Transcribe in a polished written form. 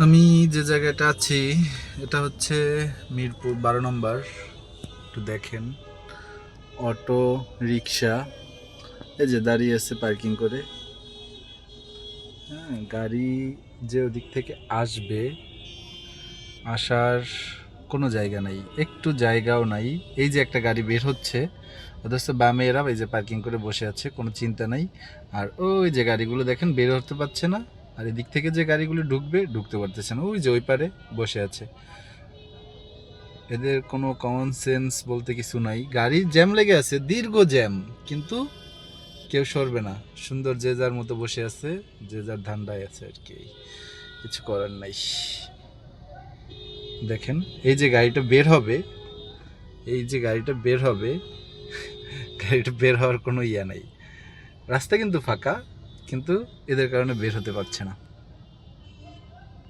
আমি যে জায়গাটা আছি এটা হচ্ছে মিরপুর 12 নম্বর। একটু দেখেন, অটো রিক্সা এই যে দাঁড়িয়ে আছে পার্কিং করে। হ্যাঁ, গাড়ি যে ওদিক থেকে আসবে, আসার কোনো জায়গা নাই, একটু জায়গাও নাই। এই যে একটা গাড়ি বের হচ্ছে, অথচ বামে এরা এই যে পার্কিং করে বসে আছে, কোনো চিন্তা নাই। আর ওই যে গাড়িগুলো দেখেন বের হতে পারছে না, আর এদিক থেকে যে গাড়িগুলো ঢুকবে ঢুকতে পারতেছে না, ওই যে ওই পারে বসে আছে। এদের কোনো কমন সেন্স বলতে কিছু নাই। গাড়ি জ্যাম লেগে আছে, দীর্ঘ জ্যাম, কিন্তু কেউ সরবে না। সুন্দর যে যার মতো বসে আছে, যে যার ধান্দায় আছে আর কি, কিছু করার নাই। দেখেন এই যে গাড়িটা বের হবে, এই যে গাড়িটা বের হবে, গাড়িটা বের হওয়ার কোনো ইয়া নাই। রাস্তা কিন্তু ফাঁকা, কিন্তু এদের কারণে বের হতে পারছে না।